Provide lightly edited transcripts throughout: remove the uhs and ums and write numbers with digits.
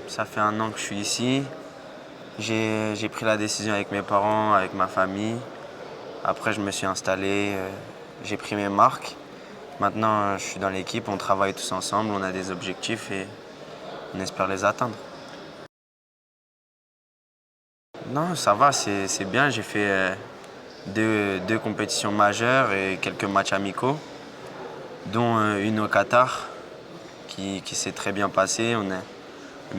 Ça fait 1 an que je suis ici. J'ai pris la décision avec mes parents, avec ma famille. Après, je me suis installé, j'ai pris mes marques. Maintenant, je suis dans l'équipe, on travaille tous ensemble, on a des objectifs et on espère les atteindre. Non, ça va, c'est bien. J'ai fait deux compétitions majeures et quelques matchs amicaux, dont une au Qatar qui s'est très bien passée. On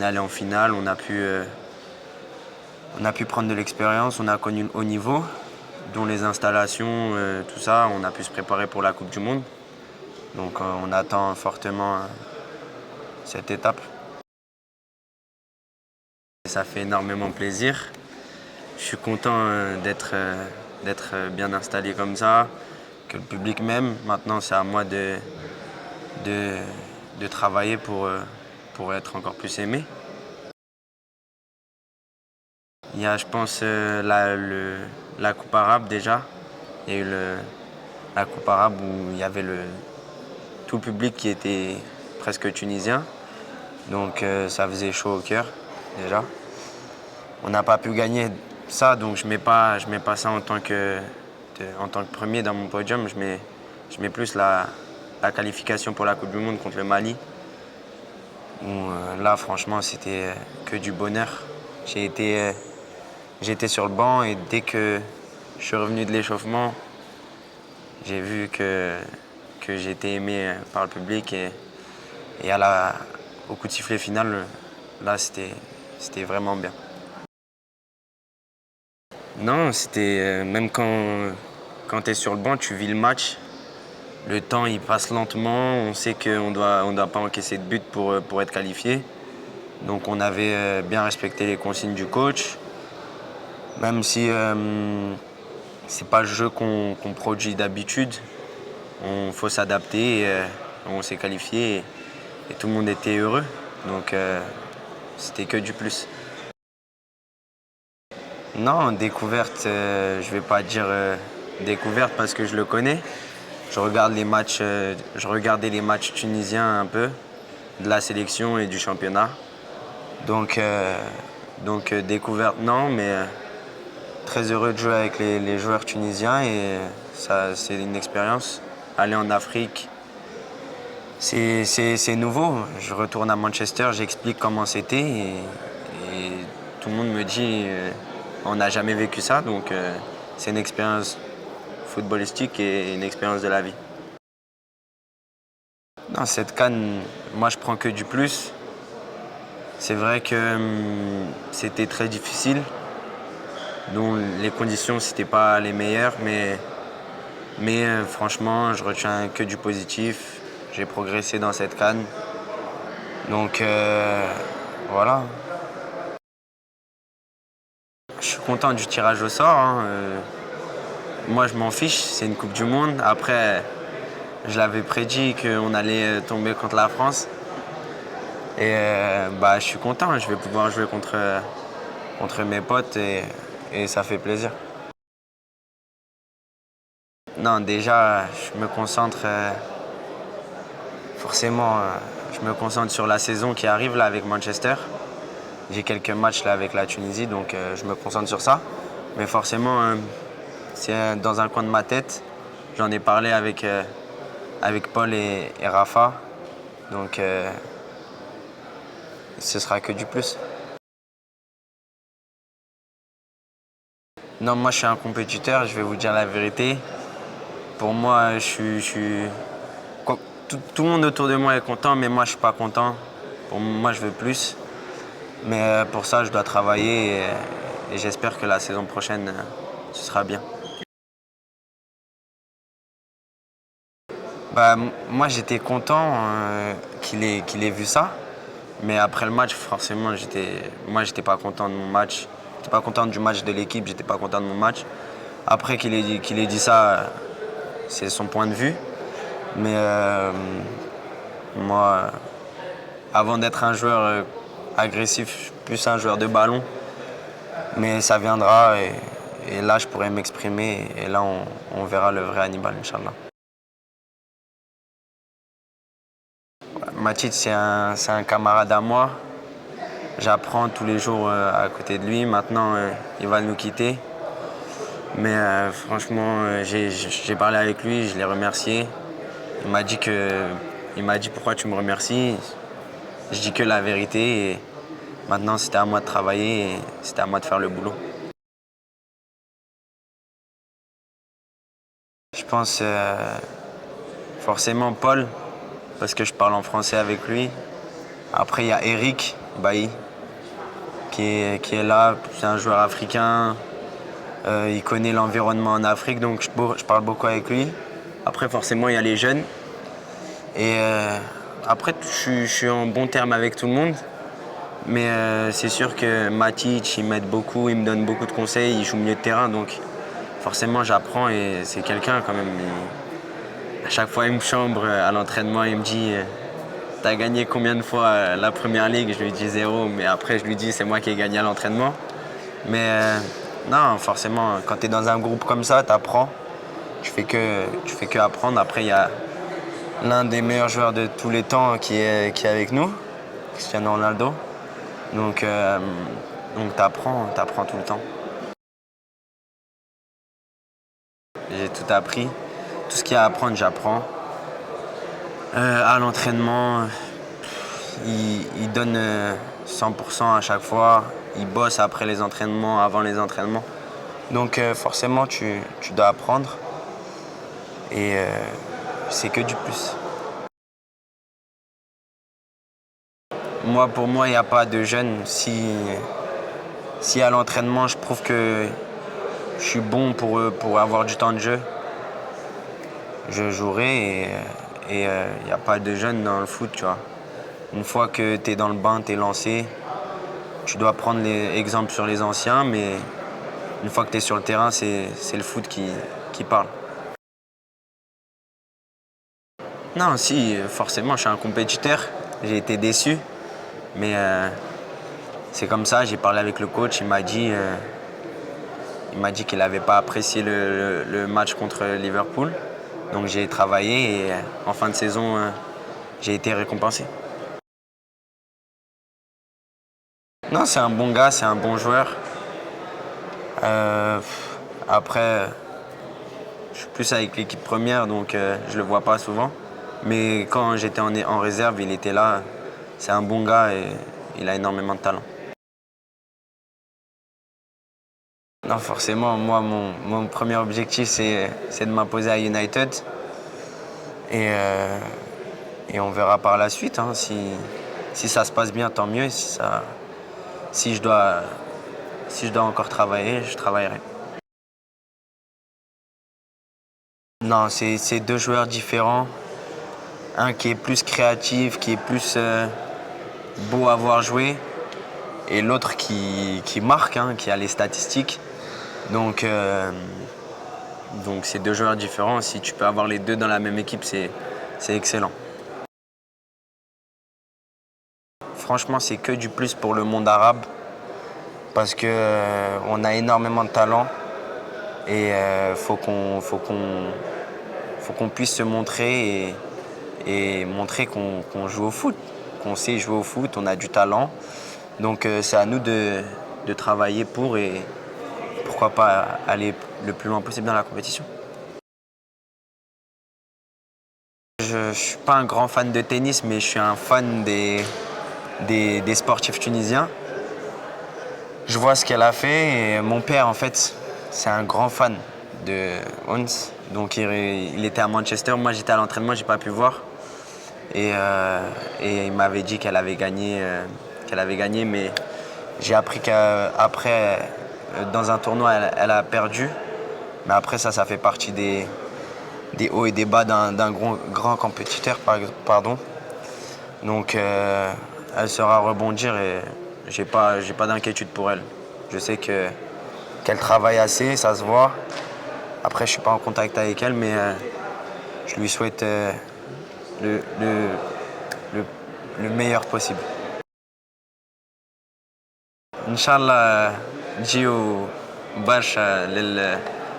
est allé en finale, on a pu prendre de l'expérience, on a connu le haut niveau, dont les installations, tout ça, on a pu se préparer pour la Coupe du Monde. Donc on attend fortement cette étape. Ça fait énormément plaisir. Je suis content d'être bien installé comme ça, que le public m'aime. Maintenant, c'est à moi de, de travailler pour être encore plus aimé. Il y a, je pense, la Coupe arabe déjà. Il y a eu la Coupe arabe où il y avait tout le public qui était presque tunisien. Donc ça faisait chaud au cœur déjà. On n'a pas pu gagner ça, donc je mets pas ça en tant que premier dans mon podium. Je mets plus la qualification pour la Coupe du Monde contre le Mali. Où, là, franchement, c'était que du bonheur. J'étais sur le banc et dès que je suis revenu de l'échauffement, j'ai vu que j'ai été aimé par le public et au coup de sifflet final, là, c'était vraiment bien. Non, c'était même quand tu es sur le banc, tu vis le match. Le temps, il passe lentement. On sait qu'on doit pas encaisser de but pour être qualifié. Donc on avait bien respecté les consignes du coach. Même si c'est pas le jeu qu'on produit d'habitude, il faut s'adapter. On s'est qualifié et tout le monde était heureux. Donc c'était que du plus. Non, découverte, je vais pas dire découverte parce que je le connais. Je regardais les matchs tunisiens un peu, de la sélection et du championnat. Donc, découverte non, mais très heureux de jouer avec les joueurs tunisiens et ça, c'est une expérience. Aller en Afrique, c'est nouveau. Je retourne à Manchester, j'explique comment c'était et tout le monde me dit on n'a jamais vécu ça, donc c'est une expérience footballistique et une expérience de la vie. Non, cette CAN, moi je prends que du plus. C'est vrai que c'était très difficile, dont les conditions c'était pas les meilleures, mais franchement je retiens que du positif. J'ai progressé dans cette CAN, donc voilà. Je suis content du tirage au sort, hein. Moi je m'en fiche, c'est une Coupe du Monde. Après, je l'avais prédit qu'on allait tomber contre la France. Et bah, je suis content, je vais pouvoir jouer contre mes potes et ça fait plaisir. Non, déjà, je me concentre forcément, je me concentre sur la saison qui arrive là avec Manchester. J'ai quelques matchs là avec la Tunisie, donc je me concentre sur ça. Mais forcément, c'est dans un coin de ma tête. J'en ai parlé avec Paul et Rafa, donc ce sera que du plus. Non, moi je suis un compétiteur, je vais vous dire la vérité. Pour moi, tout le monde autour de moi est content, mais moi je suis pas content. Pour moi, je veux plus. Mais pour ça, je dois travailler et j'espère que la saison prochaine, ce sera bien. Bah, moi, j'étais content qu'il ait vu ça. Mais après le match, forcément, j'étais pas content de mon match. J'étais pas content du match de l'équipe, j'étais pas content de mon match. Après qu'il ait dit ça, c'est son point de vue. Mais moi, avant d'être un joueur agressif, je suis plus un joueur de ballon. Mais ça viendra et là, je pourrai m'exprimer. Et là, on verra le vrai Hannibal, Inch'Allah. Mathis, c'est un camarade à moi. j'apprends tous les jours à côté de lui. Maintenant, il va nous quitter. Mais franchement, j'ai parlé avec lui, je l'ai remercié. Il m'a dit pourquoi tu me remercies. Je dis que la vérité et maintenant c'était à moi de travailler et c'était à moi de faire le boulot. Je pense forcément Paul, parce que je parle en français avec lui. Après il y a Eric Bailly qui est là, c'est un joueur africain. Il connaît l'environnement en Afrique, donc je parle beaucoup avec lui. Après forcément il y a les jeunes. Et après je suis en bon terme avec tout le monde. Mais c'est sûr que Matic, il m'aide beaucoup, il me donne beaucoup de conseils, il joue milieu de terrain, donc forcément j'apprends et c'est quelqu'un quand même. À chaque fois il me chambre à l'entraînement, il me dit t'as gagné combien de fois la première ligue? Je lui dis 0, mais après je lui dis c'est moi qui ai gagné à l'entraînement. Mais non, forcément, quand tu es dans un groupe comme ça, tu apprends. Tu fais que apprendre. Après, il y a l'un des meilleurs joueurs de tous les temps qui est avec nous, Cristiano Ronaldo. Donc t'apprends tout le temps. J'ai tout appris. Tout ce qu'il y a à apprendre, j'apprends. À l'entraînement, il donne 100% à chaque fois. Il bosse après les entraînements, avant les entraînements. Donc forcément, tu dois apprendre. Et c'est que du plus. Pour moi, il n'y a pas de jeune. Si à l'entraînement, je prouve que je suis bon pour avoir du temps de jeu, je jouerai et il n'y a pas de jeune dans le foot, tu vois. Une fois que tu es dans le bain, tu es lancé, tu dois prendre les exemples sur les anciens, mais une fois que tu es sur le terrain, c'est le foot qui parle. Non, si, forcément, je suis un compétiteur. J'ai été déçu, mais c'est comme ça. J'ai parlé avec le coach, il m'a dit qu'il n'avait pas apprécié le match contre Liverpool. Donc j'ai travaillé et en fin de saison, j'ai été récompensé. Non, c'est un bon gars, c'est un bon joueur. Après, je suis plus avec l'équipe première, donc je le vois pas souvent. Mais quand j'étais en réserve, il était là. C'est un bon gars et il a énormément de talent. Non, forcément, moi, mon premier objectif, c'est de m'imposer à United. Et, euh, et on verra par la suite. Hein, si ça se passe bien, tant mieux. Si je dois encore travailler, je travaillerai. Non, c'est deux joueurs différents. Un qui est plus créatif, qui est plus beau à voir jouer. Et l'autre qui marque, hein, qui a les statistiques. Donc c'est deux joueurs différents. Si tu peux avoir les deux dans la même équipe, c'est excellent. Franchement, c'est que du plus pour le monde arabe parce que on a énormément de talent et faut qu'on puisse se montrer et montrer qu'on joue au foot, qu'on sait jouer au foot, on a du talent. Donc c'est à nous de travailler pour et pourquoi pas aller le plus loin possible dans la compétition. Je ne suis pas un grand fan de tennis, mais je suis un fan des sportifs tunisiens. Je vois ce qu'elle a fait et mon père, en fait, c'est un grand fan de Ons. Donc il était à Manchester, moi j'étais à l'entraînement, j'ai pas pu voir. Et il m'avait dit qu'elle avait gagné, mais j'ai appris qu'après, dans un tournoi, elle a perdu. Mais après ça fait partie des hauts et des bas d'un grand compétiteur, pardon. Donc elle saura rebondir et j'ai pas d'inquiétude pour elle. Je sais qu'elle travaille assez, ça se voit. Après, je suis pas en contact avec elle, mais je lui souhaite le, le, le, le meilleur possible. Inch'Allah, Gio برشا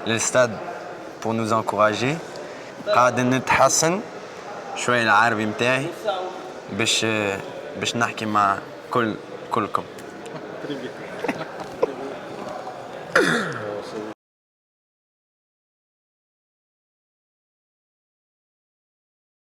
للستاد pour nous encourager. قاعد نتحسن شوية العربي متاعي باش نحكي مع كلكم. Très bien.